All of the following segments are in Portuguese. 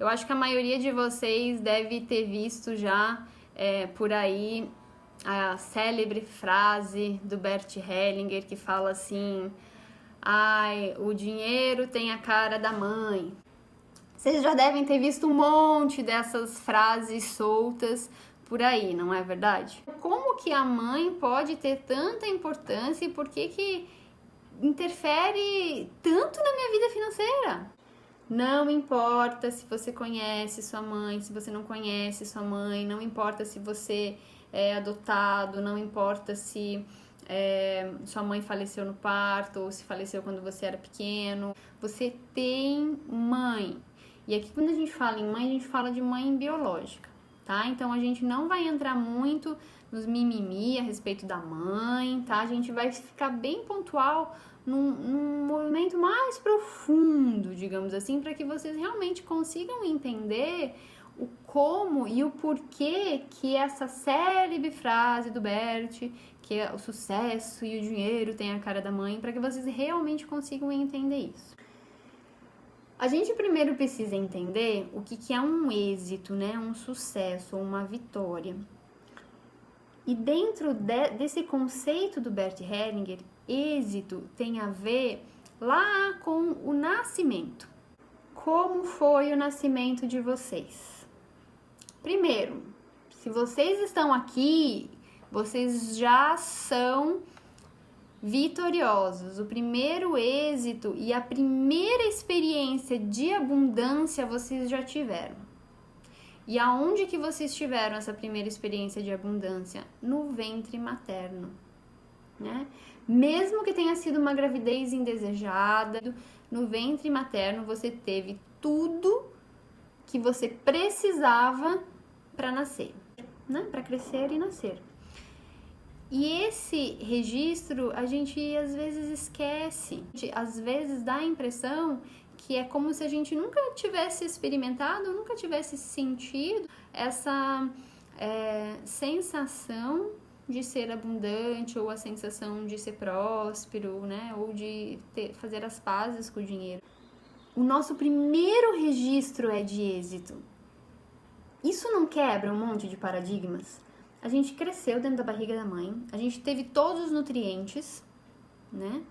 Eu acho que a maioria de vocês deve ter visto já por aí a célebre frase do Bert Hellinger que fala assim: ai, o dinheiro tem a cara da mãe. Vocês já devem ter visto um monte dessas frases soltas por aí, não é verdade? Como que a mãe pode ter tanta importância e por que interfere tanto na minha vida financeira? Não importa se você conhece sua mãe, se você não conhece sua mãe, não importa se você é adotado, não importa se sua mãe faleceu no parto ou se faleceu quando você era pequeno. Você tem mãe. E aqui quando a gente fala em mãe, a gente fala de mãe biológica, tá? Então a gente não vai entrar muito nos mimimi a respeito da mãe, tá? A gente vai ficar bem pontual num movimento mais profundo, digamos assim, para que vocês realmente consigam entender o como e o porquê que essa célebre frase do Bert, que é o sucesso e o dinheiro tem a cara da mãe, para que vocês realmente consigam entender isso. A gente primeiro precisa entender o que é um êxito, né? Um sucesso, uma vitória. E dentro desse conceito do Bert Hellinger, êxito tem a ver lá com o nascimento. Como foi o nascimento de vocês? Primeiro, se vocês estão aqui, vocês já são vitoriosos. O primeiro êxito e a primeira experiência de abundância vocês já tiveram. E aonde que vocês tiveram essa primeira experiência de abundância? No ventre materno, né? Mesmo que tenha sido uma gravidez indesejada, no ventre materno você teve tudo que você precisava para nascer, né? Para crescer e nascer. E esse registro a gente às vezes esquece, às vezes dá a impressão que é como se a gente nunca tivesse experimentado, nunca tivesse sentido essa sensação de ser abundante ou a sensação de ser próspero, né? Ou de fazer as pazes com o dinheiro. O nosso primeiro registro é de êxito. Isso não quebra um monte de paradigmas? A gente cresceu dentro da barriga da mãe, a gente teve todos os nutrientes, né?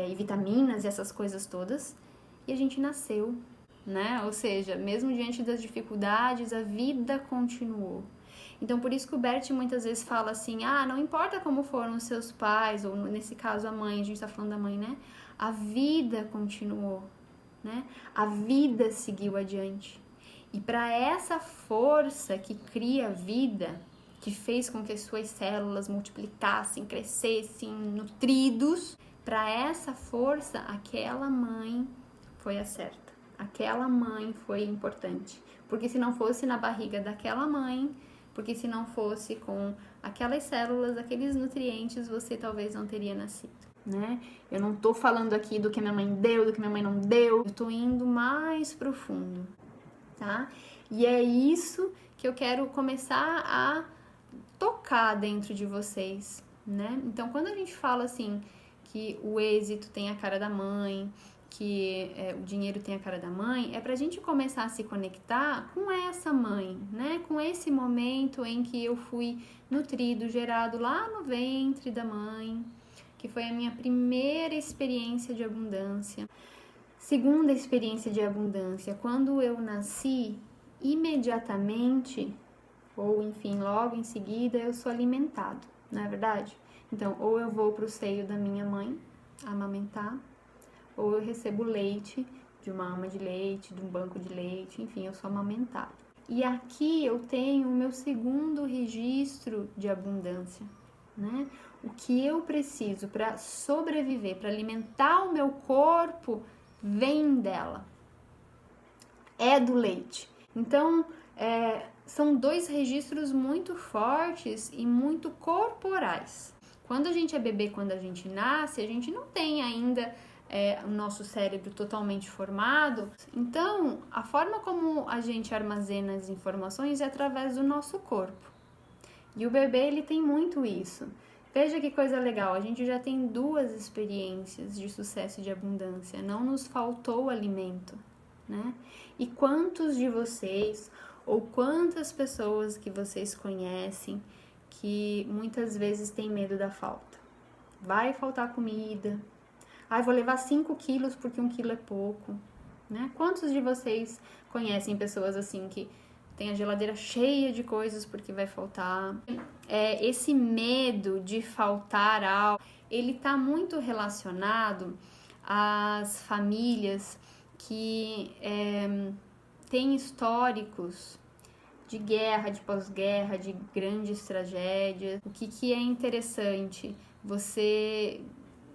E vitaminas e essas coisas todas, e a gente nasceu, né? Ou seja, mesmo diante das dificuldades, a vida continuou. Então, por isso que o Bert muitas vezes fala assim, não importa como foram os seus pais, ou nesse caso a mãe, a gente tá falando da mãe, né? A vida continuou, né? A vida seguiu adiante. E para essa força que cria a vida, que fez com que as suas células multiplicassem, crescessem, nutridos, para essa força, aquela mãe foi a certa. Aquela mãe foi importante. Porque se não fosse na barriga daquela mãe, porque se não fosse com aquelas células, aqueles nutrientes, você talvez não teria nascido, né? Eu não tô falando aqui do que minha mãe deu, do que minha mãe não deu. Eu tô indo mais profundo, tá? E é isso que eu quero começar a tocar dentro de vocês, né? Então, quando a gente fala assim que o êxito tem a cara da mãe, que o dinheiro tem a cara da mãe, é pra gente começar a se conectar com essa mãe, né? Com esse momento em que eu fui nutrido, gerado lá no ventre da mãe, que foi a minha primeira experiência de abundância. Segunda experiência de abundância, quando eu nasci, imediatamente, ou enfim, logo em seguida, eu sou alimentado, não é verdade? Então, ou eu vou para o seio da minha mãe amamentar, ou eu recebo leite de uma ama de leite, de um banco de leite, enfim, eu sou amamentado. E aqui eu tenho o meu segundo registro de abundância, né? O que eu preciso para sobreviver, para alimentar o meu corpo, vem dela, é do leite. Então, são dois registros muito fortes e muito corporais. Quando a gente é bebê, quando a gente nasce, a gente não tem ainda o nosso cérebro totalmente formado. Então, a forma como a gente armazena as informações é através do nosso corpo. E o bebê, ele tem muito isso. Veja que coisa legal, a gente já tem 2 experiências de sucesso e de abundância. Não nos faltou alimento, né? E quantos de vocês, ou quantas pessoas que vocês conhecem, que muitas vezes têm medo da falta? Vai faltar comida. Ai, vou levar 5 quilos porque 1 quilo é pouco, né? Quantos de vocês conhecem pessoas assim que tem a geladeira cheia de coisas porque vai faltar? Esse medo de faltar algo, ele tá muito relacionado às famílias que têm históricos de guerra, de pós-guerra, de grandes tragédias. O que é interessante? Você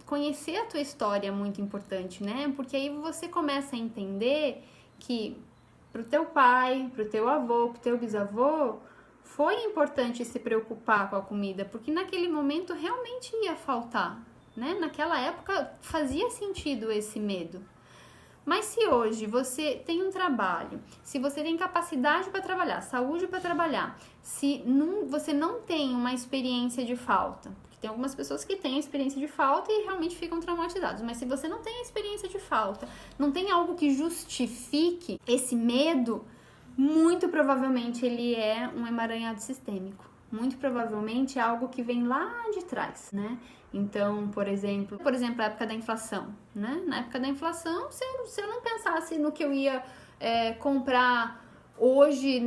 conhecer a tua história é muito importante, né? Porque aí você começa a entender que pro teu pai, pro teu avô, pro teu bisavô, foi importante se preocupar com a comida, porque naquele momento realmente ia faltar, né? Naquela época fazia sentido esse medo. Mas se hoje você tem um trabalho, se você tem capacidade para trabalhar, saúde para trabalhar, se você não tem uma experiência de falta, porque tem algumas pessoas que têm experiência de falta e realmente ficam traumatizados, mas se você não tem experiência de falta, não tem algo que justifique esse medo, muito provavelmente ele é um emaranhado sistêmico. Muito provavelmente é algo que vem lá de trás, né? Então, por exemplo, a época da inflação, né? Na época da inflação, se eu não pensasse no que eu ia comprar hoje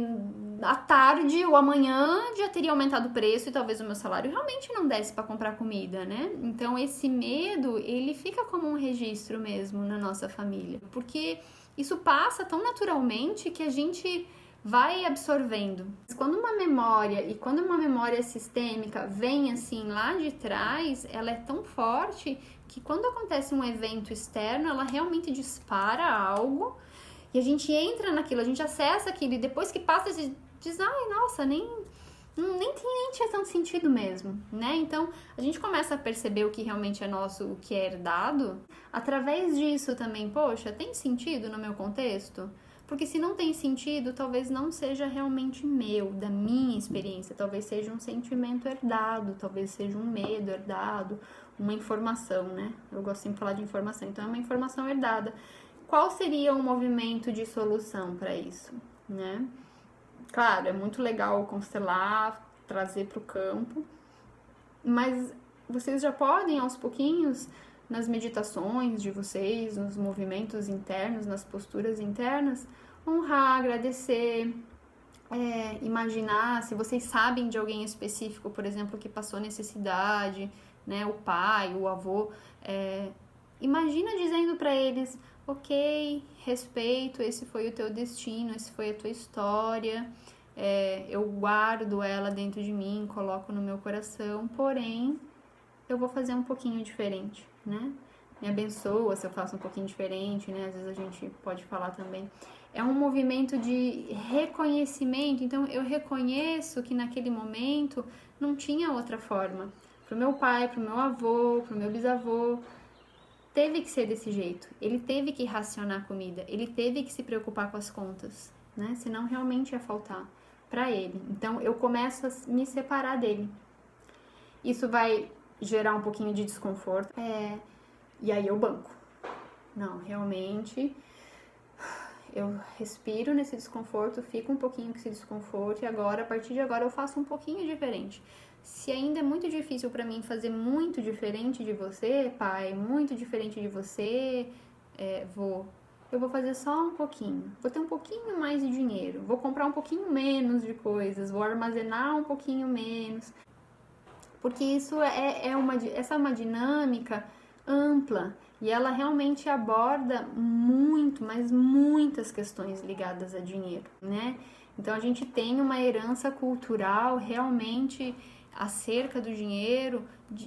à tarde ou amanhã, já teria aumentado o preço e talvez o meu salário realmente não desse para comprar comida, né? Então, esse medo, ele fica como um registro mesmo na nossa família, porque isso passa tão naturalmente que a gente vai absorvendo. Quando uma memória sistêmica vem assim lá de trás, ela é tão forte que quando acontece um evento externo, ela realmente dispara algo e a gente entra naquilo, a gente acessa aquilo e depois que passa, a gente diz, ai, nossa, nem tinha tanto sentido mesmo, né? Então, a gente começa a perceber o que realmente é nosso, o que é herdado. Através disso também, poxa, tem sentido no meu contexto? Porque se não tem sentido, talvez não seja realmente meu, da minha experiência. Talvez seja um sentimento herdado, talvez seja um medo herdado, uma informação, né? Eu gosto sempre de falar de informação, então é uma informação herdada. Qual seria um movimento de solução para isso, né? Claro, é muito legal constelar, trazer para o campo, mas vocês já podem, aos pouquinhos, nas meditações de vocês, nos movimentos internos, nas posturas internas, honrar, agradecer, imaginar, se vocês sabem de alguém específico, por exemplo, que passou necessidade, né, o pai, o avô, imagina dizendo para eles, ok, respeito, esse foi o teu destino, esse foi a tua história, eu guardo ela dentro de mim, coloco no meu coração, porém, eu vou fazer um pouquinho diferente, né? Me abençoa se eu faço um pouquinho diferente, né? Às vezes a gente pode falar também. É um movimento de reconhecimento, então eu reconheço que naquele momento não tinha outra forma. Pro meu pai, pro meu avô, pro meu bisavô, teve que ser desse jeito. Ele teve que racionar a comida, ele teve que se preocupar com as contas, né? Senão realmente ia faltar para ele. Então eu começo a me separar dele. Isso vai gerar um pouquinho de desconforto. E aí eu banco. Não, realmente eu respiro nesse desconforto, fico um pouquinho com esse desconforto e agora, a partir de agora, eu faço um pouquinho diferente. Se ainda é muito difícil para mim fazer muito diferente de você, pai, muito diferente de você, eu vou fazer só um pouquinho. Vou ter um pouquinho mais de dinheiro, vou comprar um pouquinho menos de coisas, vou armazenar um pouquinho menos. Porque isso essa é uma dinâmica ampla e ela realmente aborda muito, mas muitas questões ligadas a dinheiro, né? Então a gente tem uma herança cultural realmente acerca do dinheiro,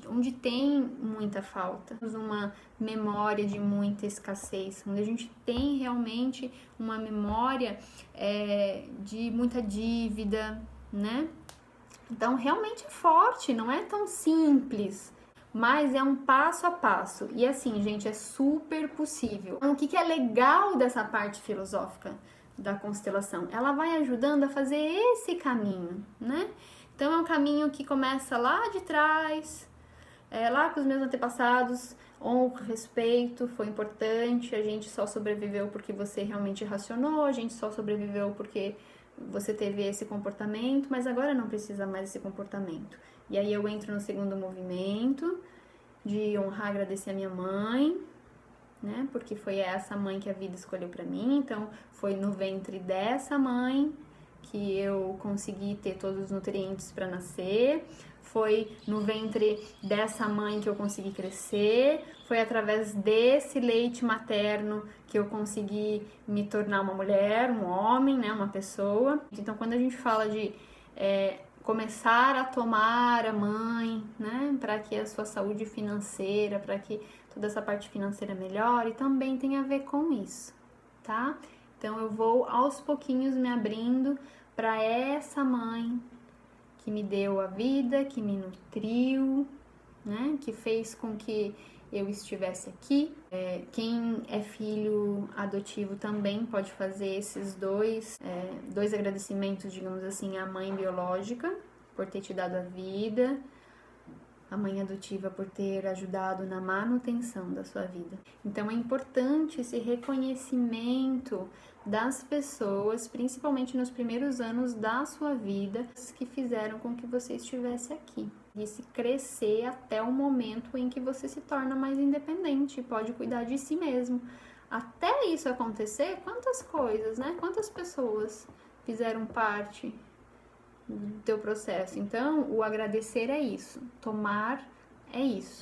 onde tem muita falta, uma memória de muita escassez, onde a gente tem realmente uma memória de muita dívida, né? Então, realmente é forte, não é tão simples, mas é um passo a passo. E assim, gente, é super possível. Então, o que é legal dessa parte filosófica da constelação? Ela vai ajudando a fazer esse caminho, né? Então, é um caminho que começa lá de trás, lá com os meus antepassados, honro, respeito, foi importante, a gente só sobreviveu porque você realmente racionou, a gente só sobreviveu porque você teve esse comportamento, mas agora não precisa mais desse comportamento. E aí eu entro no segundo movimento, de honrar, agradecer a minha mãe, né? Porque foi essa mãe que a vida escolheu para mim, então foi no ventre dessa mãe que eu consegui ter todos os nutrientes para nascer, foi no ventre dessa mãe que eu consegui crescer, foi através desse leite materno que eu consegui me tornar uma mulher, um homem, né, uma pessoa. Então, quando a gente fala de começar a tomar a mãe, né, para que a sua saúde financeira, para que toda essa parte financeira melhore, também tem a ver com isso, tá? Então eu vou aos pouquinhos me abrindo para essa mãe que me deu a vida, que me nutriu, né, que fez com que eu estivesse aqui. Quem é filho adotivo também pode fazer esses dois agradecimentos, digamos assim, à mãe biológica por ter te dado a vida, a mãe adotiva por ter ajudado na manutenção da sua vida. Então é importante esse reconhecimento das pessoas, principalmente nos primeiros anos da sua vida, que fizeram com que você estivesse aqui. E se crescer até o momento em que você se torna mais independente, pode cuidar de si mesmo. Até isso acontecer, quantas coisas, né? Quantas pessoas fizeram parte do teu processo? Então, o agradecer é isso, tomar é isso.